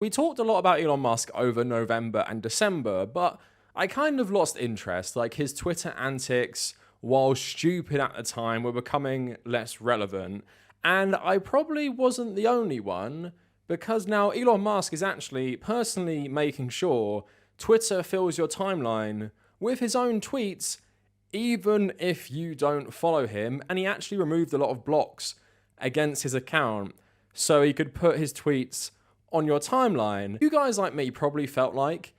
We talked a lot about Elon Musk over November and December, but I kind of lost interest. Like, his Twitter antics, while stupid at the time, were becoming less relevant. And I probably wasn't the only one, because now Elon Musk is actually personally making sure Twitter fills your timeline with his own tweets, even if you don't follow him. And he actually removed a lot of blocks against his account so he could put his tweets on your timeline. You guys like me probably felt like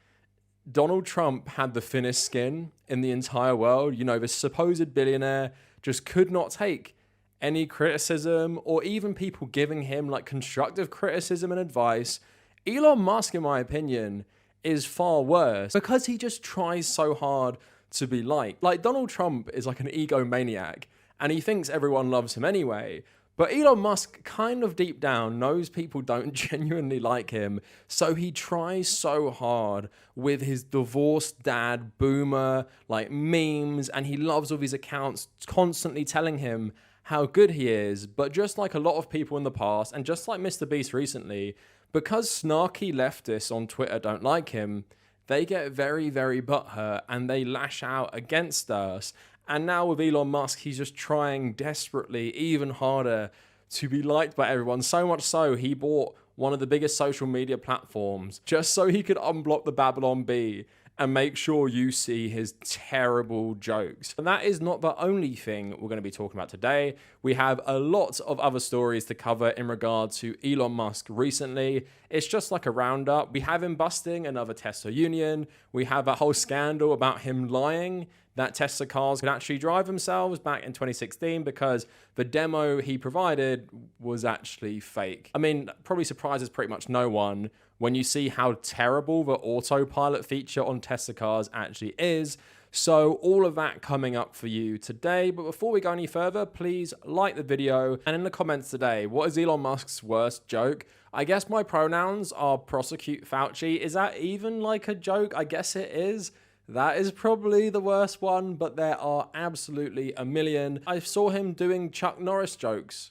Donald Trump had the thinnest skin in the entire world. You know, this supposed billionaire just could not take any criticism or even people giving him like constructive criticism and advice. Elon Musk, in my opinion, is far worse because he just tries so hard to be liked. Like, Donald Trump is like an egomaniac and he thinks everyone loves him anyway. But Elon Musk kind of deep down knows people don't genuinely like him, so he tries so hard with his divorced dad boomer like memes, and he loves all these accounts constantly telling him how good he is. But just like a lot of people in the past, and just like Mr. Beast recently, because snarky leftists on Twitter don't like him, they get very, very butthurt and they lash out against us. And now with Elon Musk, he's just trying desperately, even harder, to be liked by everyone. So much so, he bought one of the biggest social media platforms just so he could unblock the Babylon Bee and make sure you see his terrible jokes. And that is not the only thing we're going to be talking about today. We have a lot of other stories to cover in regard to Elon Musk recently. It's just like a roundup. We have him busting another Tesla union. We have a whole scandal about him lying that Tesla cars could actually drive themselves back in 2016 because the demo he provided was actually fake. I mean, probably surprises pretty much no one when you see how terrible the autopilot feature on Tesla cars actually is. So all of that coming up for you today. But before we go any further, please like the video. And in the comments today, what is Elon Musk's worst joke? I guess my pronouns are prosecute Fauci. Is that even like a joke? I guess it is. That is probably the worst one, but there are absolutely a million. I saw him doing Chuck Norris jokes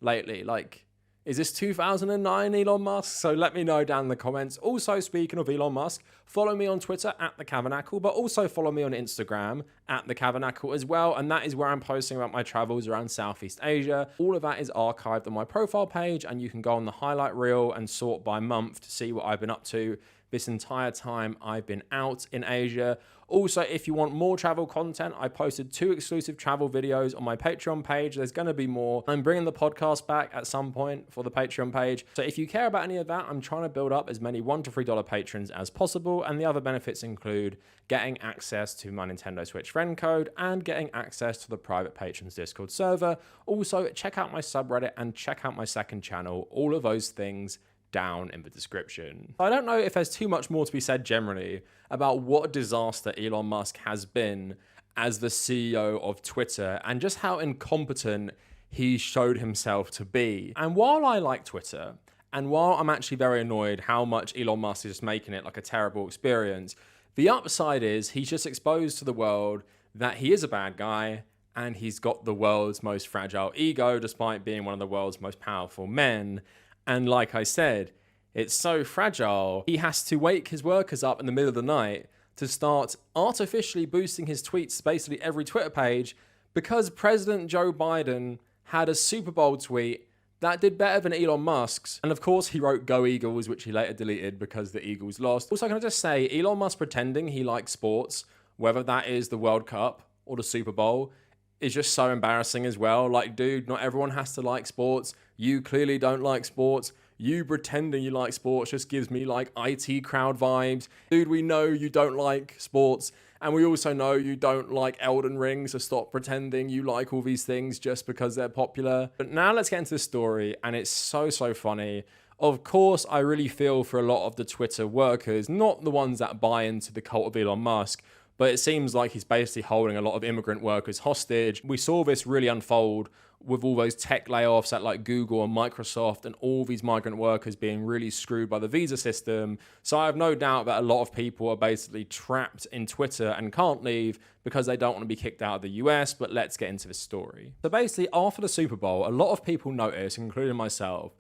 lately. Like, is this 2009 Elon Musk? So let me know down in the comments. Also, speaking of Elon Musk, follow me on Twitter at the Kavernacle, but also follow me on Instagram at the Kavernacle as well. And that is where I'm posting about my travels around Southeast Asia. All of that is archived on my profile page, and you can go on the highlight reel and sort by month to see what I've been up to this entire time I've been out in Asia. Also, if you want more travel content, I posted 2 exclusive travel videos on my Patreon page. There's going to be more. I'm bringing the podcast back at some point for the Patreon page. So if you care about any of that, I'm trying to build up as many $1 to $3 patrons as possible. And the other benefits include getting access to my Nintendo Switch friend code and getting access to the private patrons Discord server. Also, check out my subreddit and check out my second channel. All of those things down in the description. I don't know if there's too much more to be said generally about what a disaster Elon Musk has been as the CEO of Twitter and just how incompetent he showed himself to be. And while I like Twitter, and while I'm actually very annoyed how much Elon Musk is just making it like a terrible experience, the upside is he's just exposed to the world that he is a bad guy and he's got the world's most fragile ego despite being one of the world's most powerful men. And like I said, it's so fragile, he has to wake his workers up in the middle of the night to start artificially boosting his tweets basically every Twitter page because President Joe Biden had a Super Bowl tweet that did better than Elon Musk's. And of course, he wrote Go Eagles, which he later deleted because the Eagles lost. Also, can I just say, Elon Musk pretending he likes sports, whether that is the World Cup or the Super Bowl, is just so embarrassing as well. Like, dude, not everyone has to like sports. You clearly don't like sports. You pretending you like sports just gives me like IT crowd vibes. Dude, we know you don't like sports. And we also know you don't like Elden Ring, so stop pretending you like all these things just because they're popular. But now let's get into the story, and it's so funny. Of course, I really feel for a lot of the Twitter workers, not the ones that buy into the cult of Elon Musk, but it seems like he's basically holding a lot of immigrant workers hostage. We saw this really unfold with all those tech layoffs at like Google and Microsoft and all these migrant workers being really screwed by the visa system. So I have no doubt that a lot of people are basically trapped in Twitter and can't leave because they don't want to be kicked out of the US, but let's get into this story. So basically, after the Super Bowl, a lot of people noticed, including myself,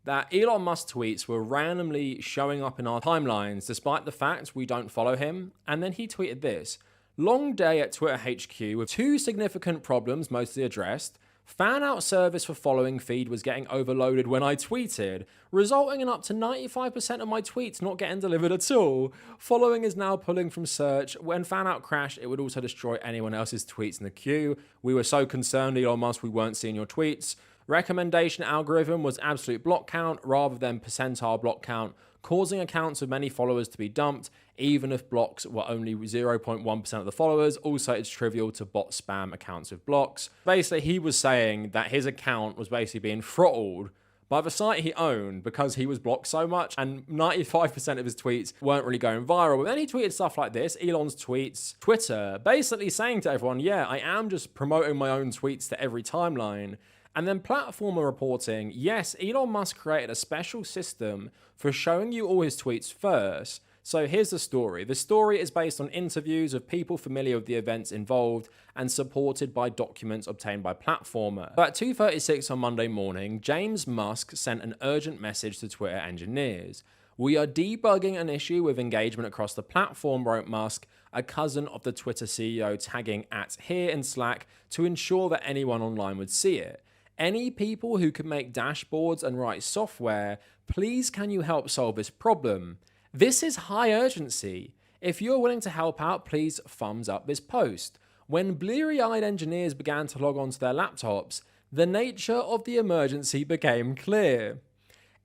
that Elon Musk tweets were randomly showing up in our timelines despite the fact we don't follow him. And then he tweeted this: long day at Twitter HQ with 2 significant problems mostly addressed. Fan out service for following feed was getting overloaded when I tweeted, resulting in up to 95% of my tweets not getting delivered at all. Following is now pulling from search. When fan out crashed, it would also destroy anyone else's tweets in the queue. We were so concerned, Elon Musk, we weren't seeing your tweets. Recommendation algorithm was absolute block count rather than percentile block count, causing accounts with many followers to be dumped, even if blocks were only 0.1% of the followers. Also, it's trivial to bot spam accounts with blocks. Basically, he was saying that his account was basically being throttled by the site he owned because he was blocked so much, and 95% of his tweets weren't really going viral. But then he tweeted stuff like this, Elon's tweets, Twitter, basically saying to everyone, yeah, I am just promoting my own tweets to every timeline. And then Platformer reporting, yes, Elon Musk created a special system for showing you all his tweets first. So here's the story. The story is based on interviews of people familiar with the events involved and supported by documents obtained by Platformer. But at 2:36 on Monday morning, James Musk sent an urgent message to Twitter engineers. We are debugging an issue with engagement across the platform, wrote Musk, a cousin of the Twitter CEO, tagging @here in Slack to ensure that anyone online would see it. Any people who can make dashboards and write software, please can you help solve this problem? This is high urgency. If you're willing to help out, please thumbs up this post. When bleary-eyed engineers began to log onto their laptops, the nature of the emergency became clear.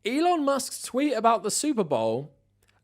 Elon Musk's tweet about the Super Bowl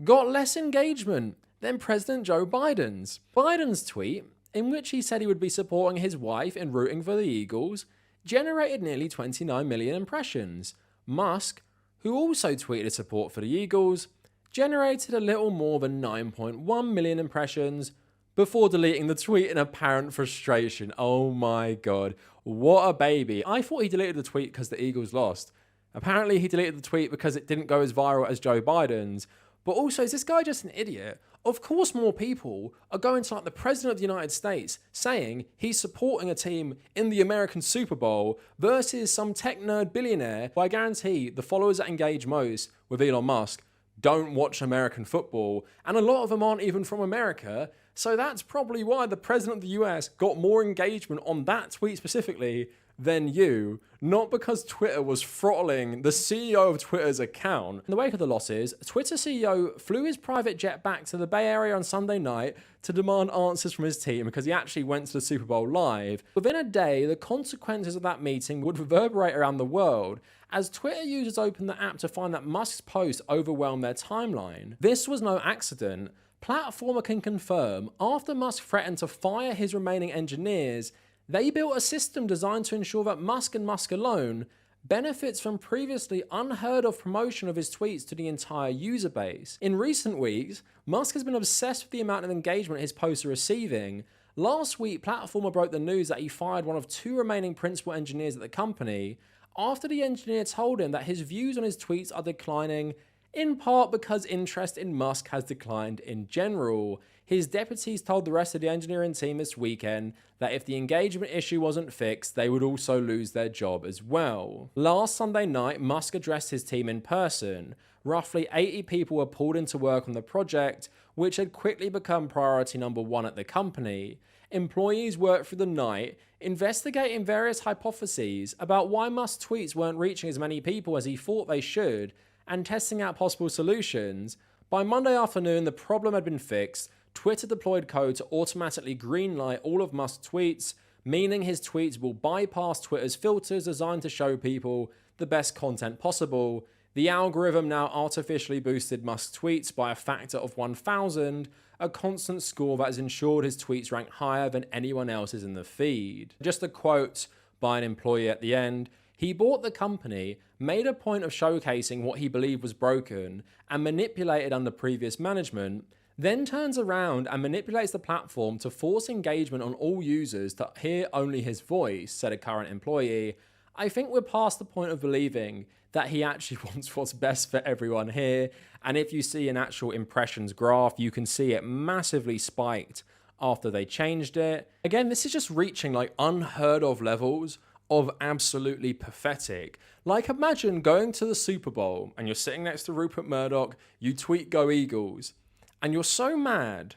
got less engagement than President Joe Biden's. Biden's tweet, in which he said he would be supporting his wife in rooting for the Eagles, generated nearly 29 million impressions. Musk, who also tweeted support for the Eagles, generated a little more than 9.1 million impressions before deleting the tweet in apparent frustration. Oh my god, what a baby. I thought he deleted the tweet because the Eagles lost. Apparently he deleted the tweet because it didn't go as viral as Joe Biden's. But also, is this guy just an idiot? Of course more people are going to like the President of the United States saying he's supporting a team in the American Super Bowl versus some tech nerd billionaire. But I guarantee the followers that engage most with Elon Musk don't watch American football, and a lot of them aren't even from America. So that's probably why the President of the US got more engagement on that tweet specifically than you, not because Twitter was throttling the CEO of Twitter's account. In the wake of the losses, Twitter CEO flew his private jet back to the Bay Area on Sunday night to demand answers from his team because he actually went to the Super Bowl live. Within a day, the consequences of that meeting would reverberate around the world as Twitter users opened the app to find that Musk's post overwhelmed their timeline. This was no accident. Platformer can confirm after Musk threatened to fire his remaining engineers, they built a system designed to ensure that Musk and Musk alone benefits from previously unheard of promotion of his tweets to the entire user base. In recent weeks, Musk has been obsessed with the amount of engagement his posts are receiving. Last week, Platformer broke the news that he fired one of 2 remaining principal engineers at the company after the engineer told him that his views on his tweets are declining, in part because interest in Musk has declined in general. His deputies told the rest of the engineering team this weekend that if the engagement issue wasn't fixed, they would also lose their job as well. Last Sunday night, Musk addressed his team in person. Roughly 80 people were pulled into work on the project, which had quickly become priority number 1 at the company. Employees worked through the night, investigating various hypotheses about why Musk's tweets weren't reaching as many people as he thought they should, and testing out possible solutions. By Monday afternoon, the problem had been fixed. Twitter deployed code to automatically greenlight all of Musk's tweets, meaning his tweets will bypass Twitter's filters designed to show people the best content possible. The algorithm now artificially boosted Musk's tweets by a factor of 1,000, a constant score that has ensured his tweets rank higher than anyone else's in the feed. Just a quote by an employee at the end: he bought the company, made a point of showcasing what he believed was broken, and manipulated under previous management, then turns around and manipulates the platform to force engagement on all users to hear only his voice, said a current employee. I think we're past the point of believing that he actually wants what's best for everyone here, and if you see an actual impressions graph, you can see it massively spiked after they changed it. Again, this is just reaching like unheard of levels of absolutely pathetic. Like, imagine going to the Super Bowl and you're sitting next to Rupert Murdoch, you tweet "Go Eagles," and you're so mad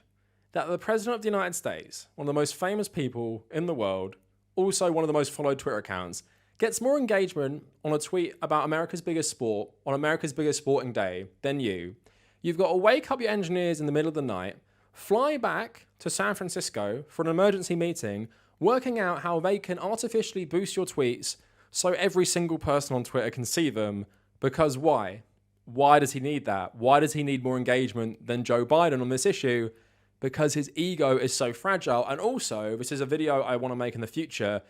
that the President of the United States, one of the most famous people in the world, also one of the most followed Twitter accounts, gets more engagement on a tweet about America's biggest sport on America's biggest sporting day than you. You've got to wake up your engineers in the middle of the night, fly back to San Francisco for an emergency meeting, working out how they can artificially boost your tweets so every single person on Twitter can see them. Because why? Why does he need that? Why does he need more engagement than Joe Biden on this issue? Because his ego is so fragile. And also, this is a video I want to make in the future,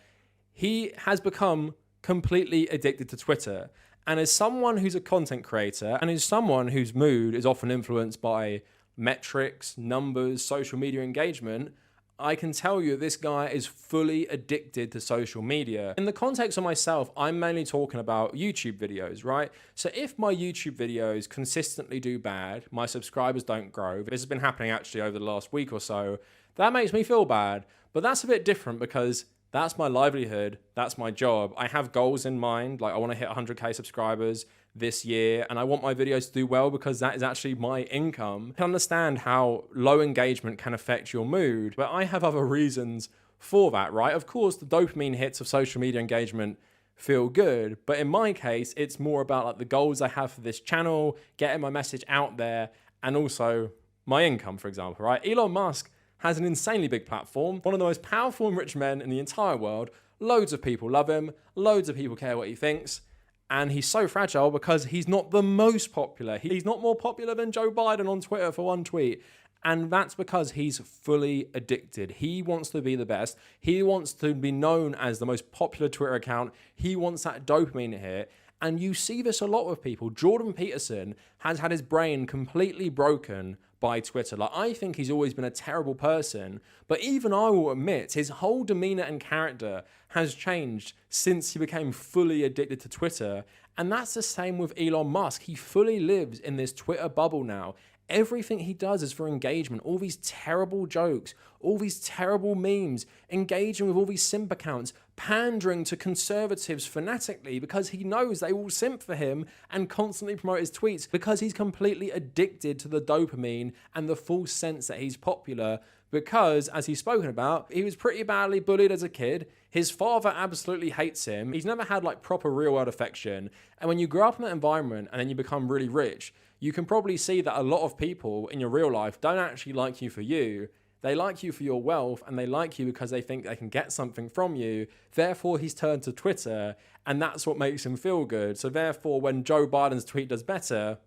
he has become completely addicted to Twitter. And as someone who's a content creator, and as someone whose mood is often influenced by metrics, numbers, social media engagement, I can tell you this guy is fully addicted to social media. In the context of myself, I'm mainly talking about YouTube videos, right? So if my YouTube videos consistently do bad, my subscribers don't grow, this has been happening actually over the last week or so, that makes me feel bad. But that's a bit different because that's my livelihood, that's my job. I have goals in mind, like I want to hit 100k subscribers this year, and I want my videos to do well because that is actually my income. I can understand how low engagement can affect your mood, but I have other reasons for that, right? Of course, the dopamine hits of social media engagement feel good, but in my case, it's more about like the goals I have for this channel, getting my message out there, and also my income, for example, right? Elon Musk has an insanely big platform, one of the most powerful and rich men in the entire world. Loads of people love him, loads of people care what he thinks, and he's so fragile because he's not the most popular. He's not more popular than Joe Biden on Twitter for one tweet. And that's because he's fully addicted. He wants to be the best. He wants to be known as the most popular Twitter account. He wants that dopamine hit. And you see this a lot with people. Jordan Peterson has had his brain completely broken by Twitter. Like, I think he's always been a terrible person, but even I will admit his whole demeanor and character has changed since he became fully addicted to Twitter. And that's the same with Elon Musk. He fully lives in this Twitter bubble now. Everything he does is for engagement. All these terrible jokes, all these terrible memes, engaging with all these simp accounts, pandering to conservatives fanatically because he knows they will simp for him and constantly promote his tweets because he's completely addicted to the dopamine and the false sense that he's popular because, as he's spoken about, he was pretty badly bullied as a kid. His father absolutely hates him. He's never had like proper real world affection. And when you grow up in that environment and then you become really rich, you can probably see that a lot of people in your real life don't actually like you for you. They like you for your wealth, and they like you because they think they can get something from you. Therefore, he's turned to Twitter, and that's what makes him feel good. So therefore, when Joe Biden's tweet does better,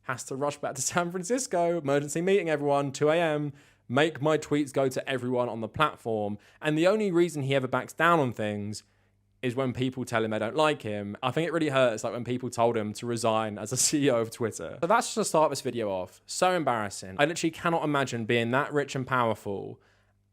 has to rush back to San Francisco, emergency meeting everyone, 2 a.m., make my tweets go to everyone on the platform. And the only reason he ever backs down on things is when people tell him they don't like him. I think it really hurts, like when people told him to resign as a CEO of Twitter. So that's just to start this video off. So embarrassing. I literally cannot imagine being that rich and powerful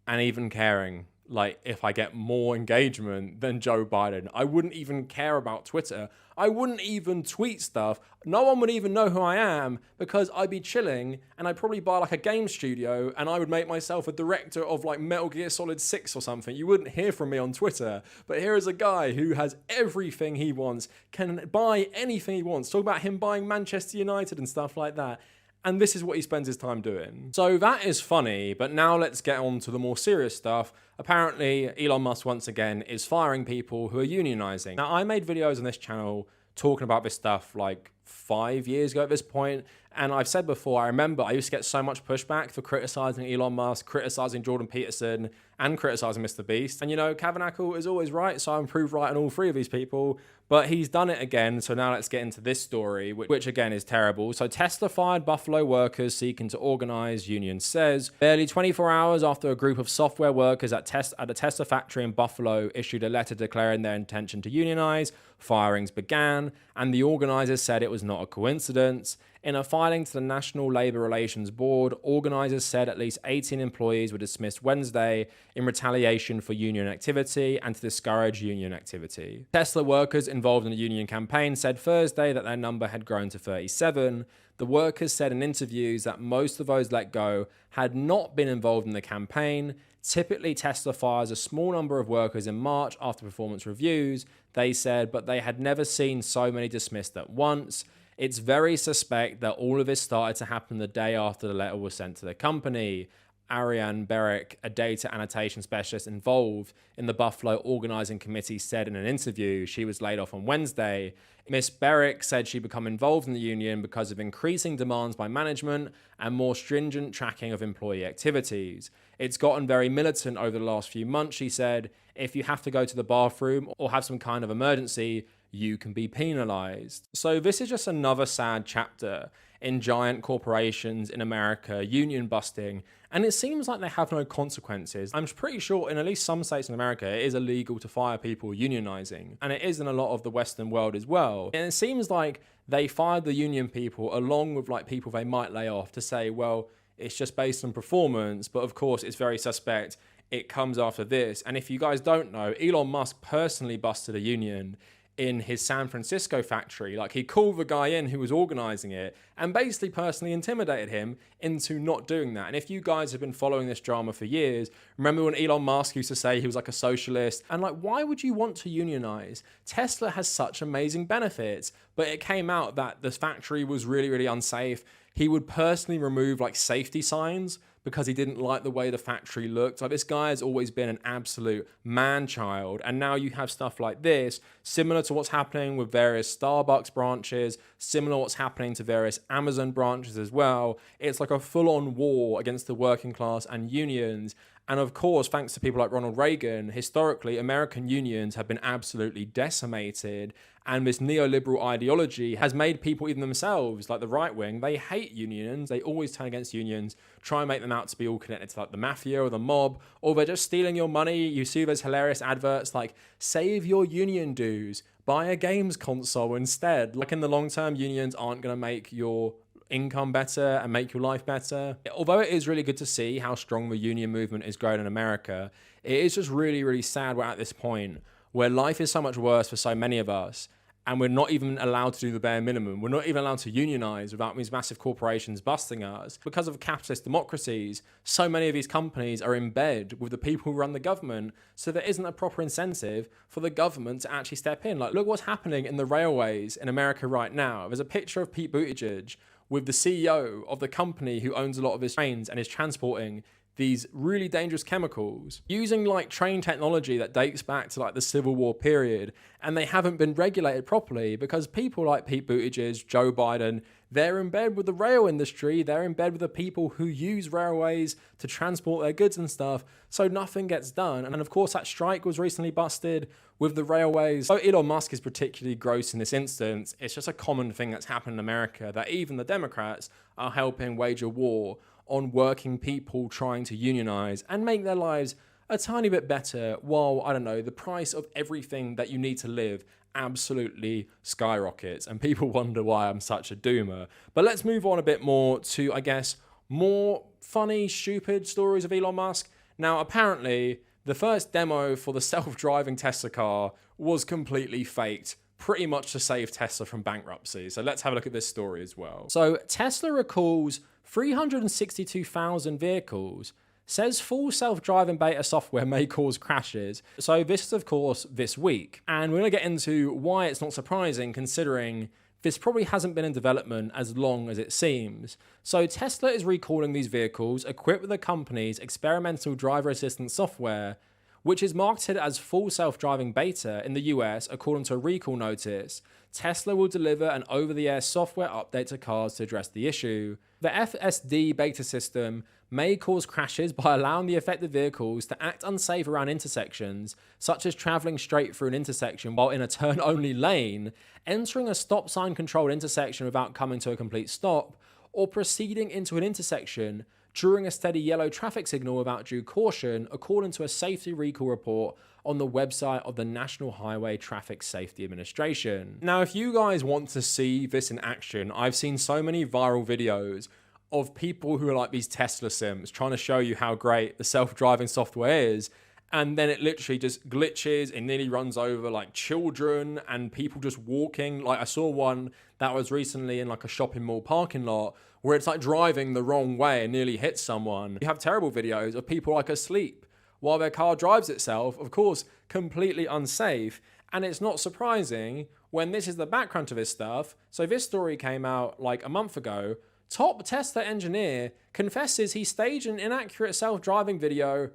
and even caring, like, if I get more engagement than Joe Biden. I wouldn't even care about Twitter. I wouldn't even tweet stuff. No one would even know who I am because I'd be chilling and I'd probably buy like a game studio and I would make myself a director of like Metal Gear Solid 6 or something. You wouldn't hear from me on Twitter. But here is a guy who has everything he wants, can buy anything he wants. Talk about him buying Manchester United and stuff like that. And this is what he spends his time doing. So that is funny, but now let's get on to the more serious stuff. Apparently, Elon Musk once again is firing people who are unionizing. Now, I made videos on this channel talking about this stuff like 5 years ago at this point, and I've said before, I remember I used to get so much pushback for criticizing Elon Musk, criticizing Jordan Peterson, and criticizing Mr. Beast. And you know, Kavernacle is always right, so I'm proved right on all three of these people, but he's done it again. So now let's get into this story, which again is terrible. So Tesla fired Buffalo workers seeking to organize, union says. Barely 24 hours after a group of software workers at a Tesla factory in Buffalo issued a letter declaring their intention to unionize, firings began, and the organizers said it was not a coincidence. In a filing to the National Labor Relations Board, organizers said at least 18 employees were dismissed Wednesday in retaliation for union activity and to discourage union activity. Tesla workers involved in the union campaign said Thursday that their number had grown to 37. The workers said in interviews that most of those let go had not been involved in the campaign. Typically, Tesla fires a small number of workers in March after performance reviews, they said, but they had never seen so many dismissed at once. It's very suspect that all of this started to happen the day after the letter was sent to the company. Ariane Berrick, a data annotation specialist involved in the Buffalo organizing committee, said in an interview she was laid off on Wednesday. Miss Berrick said she'd become involved in the union because of increasing demands by management and more stringent tracking of employee activities. It's gotten very militant over the last few months, she said. If you have to go to the bathroom or have some kind of emergency, you can be penalized. So this is just another sad chapter in giant corporations in America union busting, and it seems like they have no consequences. I'm pretty sure in at least some states in America it is illegal to fire people unionizing, and it is in a lot of the Western world as well. And it seems like they fired the union people along with like people they might lay off to say, well, it's just based on performance, but of course it's very suspect. It comes after this. And if you guys don't know, Elon Musk personally busted a union in his San Francisco factory. Like, he called the guy in who was organizing it and basically personally intimidated him into not doing that. And if you guys have been following this drama for years, remember when Elon Musk used to say he was like a socialist? And like, why would you want to unionize? Tesla has such amazing benefits, but it came out that this factory was really, really unsafe. He would personally remove like safety signs because he didn't like the way the factory looked. Like, this guy has always been an absolute man-child. And now you have stuff like this, similar to what's happening with various Starbucks branches, similar to what's happening to various Amazon branches as well. It's like a full-on war against the working class and unions. And of course, thanks to people like Ronald Reagan, historically, American unions have been absolutely decimated. And this neoliberal ideology has made people, even themselves, like the right wing, they hate unions. They always turn against unions, try and make them out to be all connected to like the mafia or the mob, or they're just stealing your money. You see those hilarious adverts like, save your union dues, buy a games console instead. Like, in the long term, unions aren't going to make your income better and make your life better. Although it is really good to see how strong the union movement is growing in America, it is just really, really sad we're at this point where life is so much worse for so many of us, and we're not even allowed to do the bare minimum. We're not even allowed to unionize without these massive corporations busting us. Because of capitalist democracies, so many of these companies are in bed with the people who run the government, so there isn't a proper incentive for the government to actually step in. Like, look what's happening in the railways in America right now. There's a picture of Pete Buttigieg with the CEO of the company who owns a lot of his trains and is transporting these really dangerous chemicals using like train technology that dates back to like the Civil War period, and they haven't been regulated properly because people like Pete Buttigieg, Joe Biden, they're in bed with the rail industry, they're in bed with the people who use railways to transport their goods and stuff, so nothing gets done. And of course that strike was recently busted with the railways. So Elon Musk is particularly gross in this instance. It's just a common thing that's happened in America, that even the Democrats are helping wage a war on working people trying to unionize and make their lives a tiny bit better while, I don't know, the price of everything that you need to live absolutely skyrockets, and people wonder why I'm such a doomer. But let's move on a bit more to, I guess, more funny, stupid stories of Elon Musk. Now, apparently, the first demo for the self-driving Tesla car was completely faked, pretty much to save Tesla from bankruptcy. So let's have a look at this story as well. So Tesla recalls 362,000 vehicles, says full self-driving beta software may cause crashes. So this is, of course, this week. And we're going to get into why it's not surprising, considering this probably hasn't been in development as long as it seems. So Tesla is recalling these vehicles equipped with the company's experimental driver assistance software, which is marketed as full self-driving beta in the US, according to a recall notice. Tesla will deliver an over-the-air software update to cars to address the issue. The FSD beta system may cause crashes by allowing the affected vehicles to act unsafe around intersections, such as traveling straight through an intersection while in a turn-only lane, entering a stop sign-controlled intersection without coming to a complete stop, or proceeding into an intersection during a steady yellow traffic signal without due caution, according to a safety recall report on the website of the National Highway Traffic Safety Administration. Now, if you guys want to see this in action, I've seen so many viral videos of people who are like these Tesla sims trying to show you how great the self-driving software is, and then it literally just glitches. It nearly runs over like children and people just walking. Like I saw one that was recently in like a shopping mall parking lot where it's like driving the wrong way and nearly hits someone. You have terrible videos of people like asleep while their car drives itself, of course, completely unsafe. And it's not surprising when this is the background to this stuff. So this story came out like a month ago. Top Tesla engineer confesses he staged an inaccurate self-driving video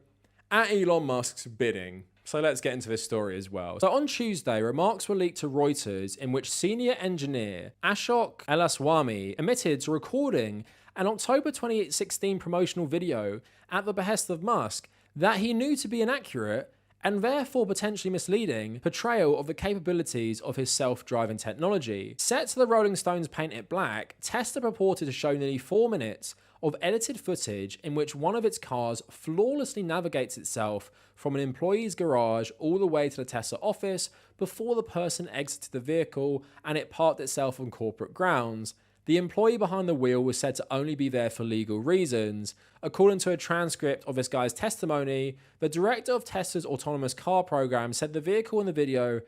at Elon Musk's bidding. So let's get into this story as well. So on Tuesday, remarks were leaked to Reuters in which senior engineer Ashok Elaswamy admitted to recording an October 2016 promotional video at the behest of Musk that he knew to be inaccurate and therefore potentially misleading portrayal of the capabilities of his self-driving technology. Set to the Rolling Stones' Paint It Black, Tesla purported to show nearly 4 minutes of edited footage in which one of its cars flawlessly navigates itself from an employee's garage all the way to the Tesla office before the person exited the vehicle and it parked itself on corporate grounds. The employee behind the wheel was said to only be there for legal reasons. According to a transcript of this guy's testimony, the director of Tesla's autonomous car program said the vehicle in the video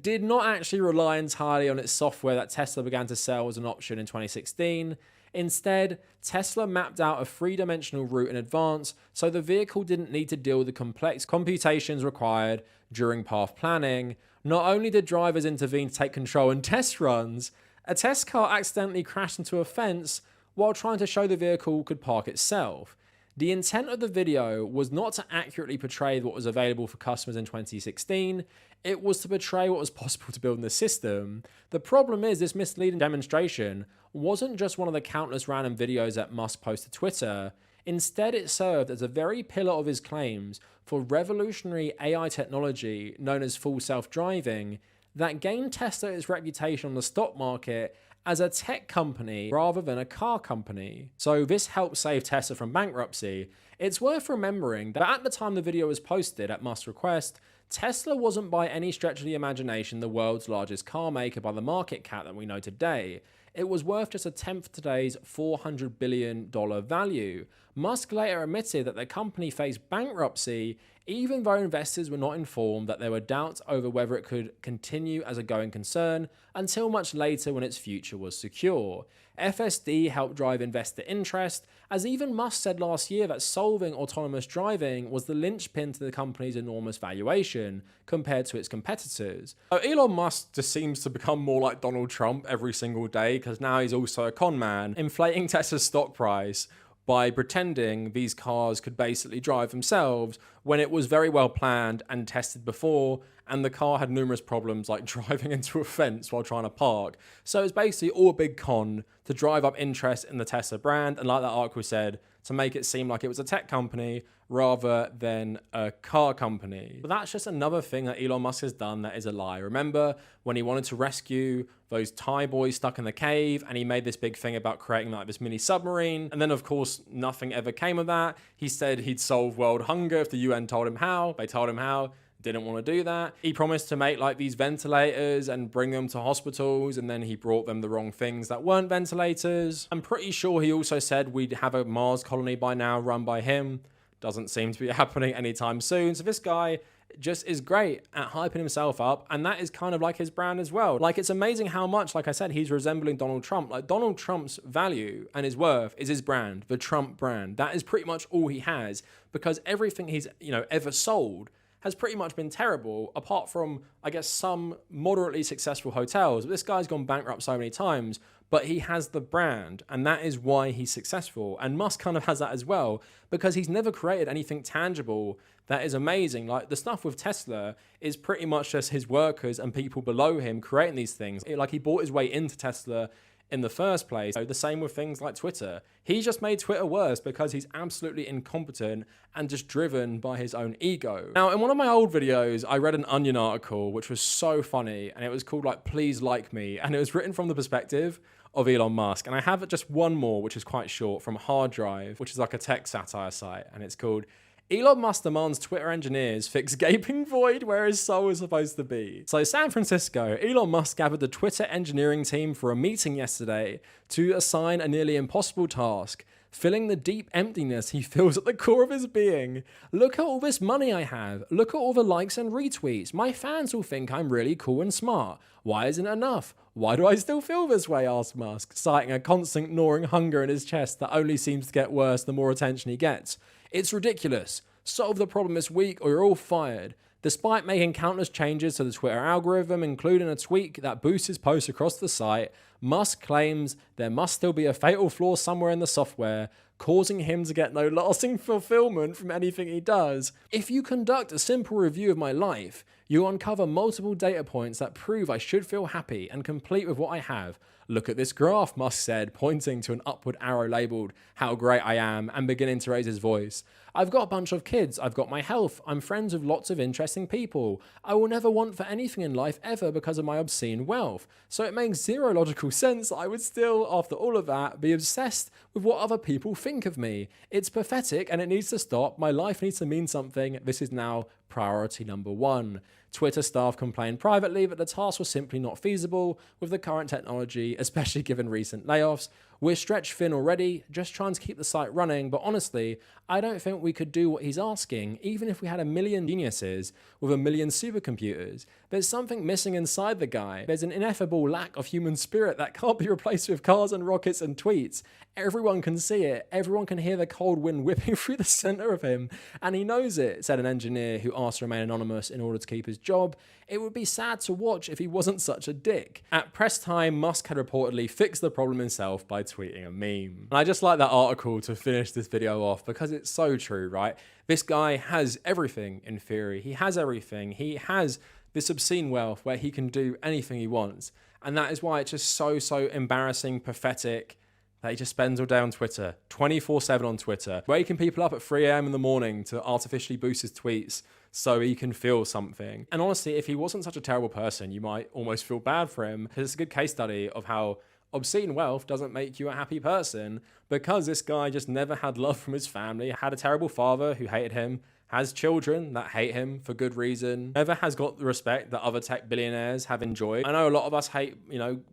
did not actually rely entirely on its software that Tesla began to sell as an option in 2016. Instead, Tesla mapped out a 3-dimensional route in advance, so the vehicle didn't need to deal with the complex computations required during path planning. Not only did drivers intervene to take control in test runs, a test car accidentally crashed into a fence while trying to show the vehicle could park itself. The intent of the video was not to accurately portray what was available for customers in 2016, it was to portray what was possible to build in the system. The problem is this misleading demonstration wasn't just one of the countless random videos that Musk posted to Twitter. Instead, it served as a very pillar of his claims for revolutionary AI technology known as full self-driving that gained Tesla its reputation on the stock market as a tech company rather than a car company. So this helped save Tesla from bankruptcy. It's worth remembering that at the time the video was posted at Musk's request, Tesla wasn't by any stretch of the imagination the world's largest car maker by the market cap that we know today. It was worth just a tenth of today's $400 billion value. Musk later admitted that the company faced bankruptcy even though investors were not informed that there were doubts over whether it could continue as a going concern until much later when its future was secure. FSD helped drive investor interest, as even Musk said last year that solving autonomous driving was the linchpin to the company's enormous valuation compared to its competitors. So Elon Musk just seems to become more like Donald Trump every single day because now he's also a con man, inflating Tesla's stock price by pretending these cars could basically drive themselves when it was very well planned and tested before, and the car had numerous problems like driving into a fence while trying to park. So it's basically all a big con to drive up interest in the Tesla brand, and like that article said, to make it seem like it was a tech company rather than a car company. But that's just another thing that Elon Musk has done that is a lie. Remember when he wanted to rescue those Thai boys stuck in the cave and he made this big thing about creating like this mini submarine, and then of course nothing ever came of that. He said he'd solve world hunger if the UN told him how. They told him how. Didn't want to do that. He promised to make like these ventilators and bring them to hospitals, and then he brought them the wrong things that weren't ventilators. I'm pretty sure he also said we'd have a Mars colony by now run by him. Doesn't seem to be happening anytime soon. So this guy just is great at hyping himself up, and that is kind of like his brand as well. Like, it's amazing how much, like I said, he's resembling Donald Trump. Like, Donald Trump's value and his worth is his brand, the Trump brand. That is pretty much all he has, because everything he's, ever sold has pretty much been terrible, apart from, I guess, some moderately successful hotels. This guy's gone bankrupt so many times, but he has the brand, and that is why he's successful. And Musk kind of has that as well, because he's never created anything tangible that is amazing. Like, the stuff with Tesla is pretty much just his workers and people below him creating these things. Like, he bought his way into Tesla in the first place. So the same with things like Twitter. He just made Twitter worse because he's absolutely incompetent and just driven by his own ego. Now, in one of my old videos, I read an Onion article, which was so funny, and it was called like, "Please Like Me," and it was written from the perspective of Elon Musk. And I have just one more, which is quite short, from Hard Drive, which is like a tech satire site, and it's called "Elon Musk demands Twitter engineers fix gaping void where his soul is supposed to be." So San Francisco, Elon Musk gathered the Twitter engineering team for a meeting yesterday to assign a nearly impossible task: filling the deep emptiness he feels at the core of his being. Look at all this money I have. Look at all the likes and retweets. My fans will think I'm really cool and smart. Why isn't it enough? Why do I still feel this way? Asked Musk, citing a constant gnawing hunger in his chest that only seems to get worse the more attention he gets. It's ridiculous. Solve the problem this week or you're all fired. Despite making countless changes to the Twitter algorithm, including a tweak that boosts his posts across the site, Musk claims there must still be a fatal flaw somewhere in the software, causing him to get no lasting fulfillment from anything he does. If you conduct a simple review of my life, you'll uncover multiple data points that prove I should feel happy and complete with what I have. Look at this graph, Musk said, pointing to an upward arrow labelled, "How great I am," and beginning to raise his voice. I've got a bunch of kids, I've got my health, I'm friends with lots of interesting people. I will never want for anything in life ever because of my obscene wealth. So it makes zero logical sense that I would still, after all of that, be obsessed with what other people think of me. It's pathetic and it needs to stop. My life needs to mean something. This is now priority number one. Twitter staff complained privately that the task was simply not feasible with the current technology, especially given recent layoffs. We're stretched thin already, just trying to keep the site running, but honestly, I don't think we could do what he's asking, even if we had a million geniuses with a million supercomputers. There's something missing inside the guy. There's an ineffable lack of human spirit that can't be replaced with cars and rockets and tweets. Everyone can see it. Everyone can hear the cold wind whipping through the center of him, and he knows it, said an engineer who asked to remain anonymous in order to keep his job. It would be sad to watch if he wasn't such a dick. At press time, Musk had reportedly fixed the problem himself by tweeting a meme. And I just like that article to finish this video off because it's so true, right? This guy has everything in theory. He has everything. He has this obscene wealth where he can do anything he wants. And that is why it's just so embarrassing, pathetic, that he just spends all day on Twitter, 24/7 on Twitter, waking people up at 3 a.m. in the morning to artificially boost his tweets so he can feel something. And honestly, if he wasn't such a terrible person, you might almost feel bad for him. It's a good case study of how obscene wealth doesn't make you a happy person, because this guy just never had love from his family, had a terrible father who hated him, has children that hate him for good reason, never has got the respect that other tech billionaires have enjoyed. I know a lot of us hate,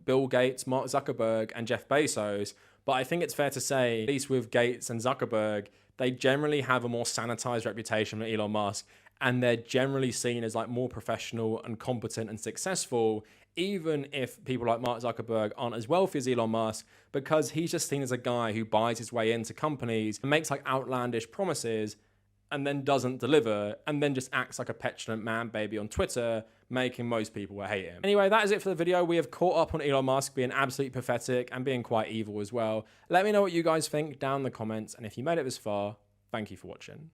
Bill Gates, Mark Zuckerberg, and Jeff Bezos, but I think it's fair to say, at least with Gates and Zuckerberg, they generally have a more sanitized reputation than Elon Musk, and they're generally seen as like more professional and competent and successful, even if people like Mark Zuckerberg aren't as wealthy as Elon Musk, because he's just seen as a guy who buys his way into companies and makes like outlandish promises and then doesn't deliver, and then just acts like a petulant man baby on Twitter, making most people hate him. Anyway, that is it for the video. We have caught up on Elon Musk being absolutely pathetic and being quite evil as well. Let me know what you guys think down in the comments, and if you made it this far, thank you for watching.